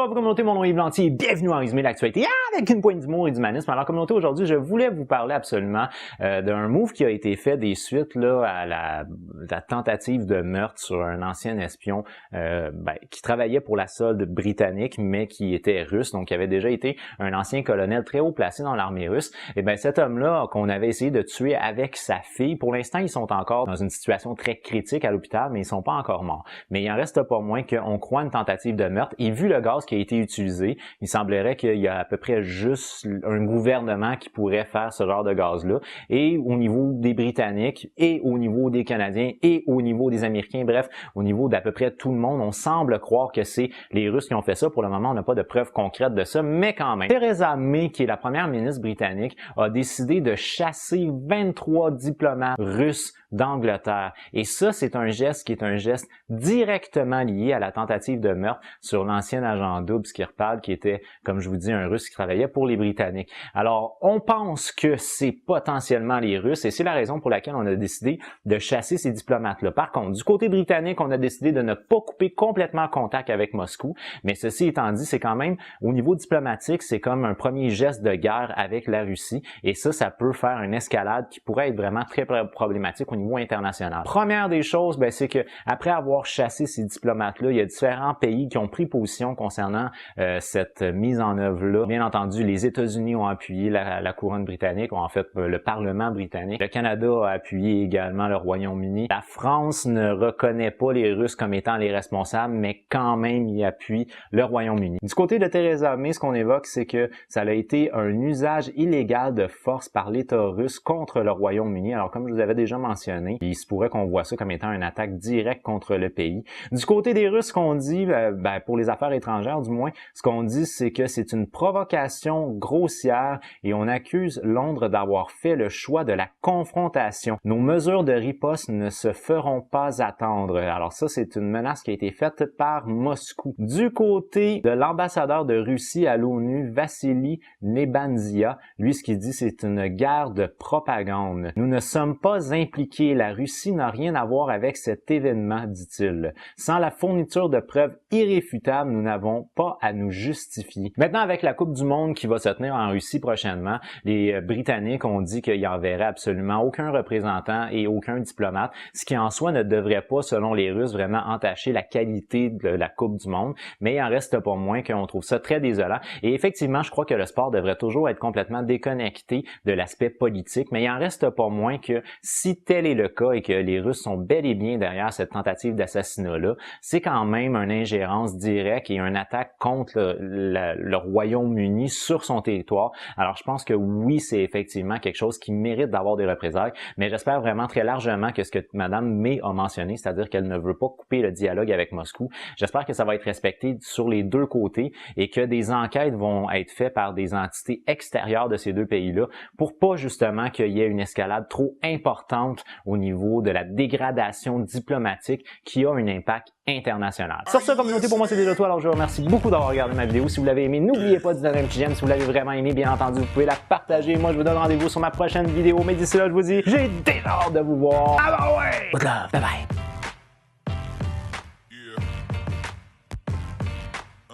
Bonjour à vous communauté, mon nom est Yves Lantier et bienvenue en résumé de l'actualité avec une poigne d'humour et d'humanisme. Alors communauté, aujourd'hui je voulais vous parler absolument d'un move qui a été fait des suites là, à la tentative de meurtre sur un ancien espion qui travaillait pour la solde britannique mais qui était russe, donc qui avait déjà été un ancien colonel très haut placé dans l'armée russe. Et bien cet homme-là qu'on avait essayé de tuer avec sa fille, pour l'instant ils sont encore dans une situation très critique à l'hôpital mais ils sont pas encore morts. Mais il en reste pas moins qu'on croit une tentative de meurtre et vu le gaz qui a été utilisé, il semblerait qu'il y a à peu près juste un gouvernement qui pourrait faire ce genre de gaz-là. Et au niveau des Britanniques, et au niveau des Canadiens, et au niveau des Américains, bref, au niveau d'à peu près tout le monde, on semble croire que c'est les Russes qui ont fait ça. Pour le moment, on n'a pas de preuves concrètes de ça, mais quand même. Theresa May, qui est la première ministre britannique, a décidé de chasser 23 diplomates russes d'Angleterre. Et ça, c'est un geste qui est un geste directement lié à la tentative de meurtre sur l'ancien agent double Skripal, qui était, comme je vous dis, un Russe qui travaillait pour les Britanniques. Alors, on pense que c'est potentiellement les Russes et c'est la raison pour laquelle on a décidé de chasser ces diplomates-là. Par contre, du côté britannique, on a décidé de ne pas couper complètement contact avec Moscou, mais ceci étant dit, c'est quand même, au niveau diplomatique, c'est comme un premier geste de guerre avec la Russie et ça peut faire une escalade qui pourrait être vraiment très problématique au niveau international. Première des choses, c'est que après avoir chassé ces diplomates-là, il y a différents pays qui ont pris position concernant cette mise en œuvre-là. Bien entendu, les États-Unis ont appuyé la couronne britannique, en fait le Parlement britannique. Le Canada a appuyé également le Royaume-Uni. La France ne reconnaît pas les Russes comme étant les responsables, mais quand même y appuie le Royaume-Uni. Du côté de Theresa May, ce qu'on évoque, c'est que ça a été un usage illégal de force par l'État russe contre le Royaume-Uni. Alors comme je vous avais déjà mentionné, il se pourrait qu'on voit ça comme étant une attaque directe contre le pays. Du côté des Russes, ce qu'on dit, pour les affaires étrangères du moins, ce qu'on dit, c'est que c'est une provocation grossière et on accuse Londres d'avoir fait le choix de la confrontation. Nos mesures de riposte ne se feront pas attendre. Alors ça, c'est une menace qui a été faite par Moscou. Du côté de l'ambassadeur de Russie à l'ONU, Vassili Nebensia, lui, ce qu'il dit, c'est une guerre de propagande. Nous ne sommes pas impliqués. La Russie n'a rien à voir avec cet événement, dit-il. Sans la fourniture de preuves irréfutables, nous n'avons pas à nous justifier. Maintenant, avec la Coupe du Monde qui va se tenir en Russie prochainement, les Britanniques ont dit qu'ils n'enverraient absolument aucun représentant et aucun diplomate, ce qui en soi ne devrait pas, selon les Russes, vraiment entacher la qualité de la Coupe du Monde, mais il en reste pas moins qu'on trouve ça très désolant. Et effectivement, je crois que le sport devrait toujours être complètement déconnecté de l'aspect politique, mais il en reste pas moins que si tel est le cas et que les Russes sont bel et bien derrière cette tentative d'assassinat-là, c'est quand même une ingérence directe et une attaque contre le Royaume-Uni sur son territoire. Alors je pense que oui, c'est effectivement quelque chose qui mérite d'avoir des représailles, mais j'espère vraiment très largement que ce que Mme May a mentionné, c'est-à-dire qu'elle ne veut pas couper le dialogue avec Moscou, j'espère que ça va être respecté sur les deux côtés et que des enquêtes vont être faites par des entités extérieures de ces deux pays-là pour pas justement qu'il y ait une escalade trop importante au niveau de la dégradation diplomatique qui a un impact international. Sur ce, communauté, pour moi c'est déjà tout, alors je vous remercie beaucoup d'avoir regardé ma vidéo. Si vous l'avez aimé, n'oubliez pas de donner un petit j'aime. Si vous l'avez vraiment aimé, bien entendu, vous pouvez la partager. Moi, je vous donne rendez-vous sur ma prochaine vidéo, mais d'ici là, je vous dis, j'ai déjà hâte de vous voir. Ah bah ouais! Good love, bye bye!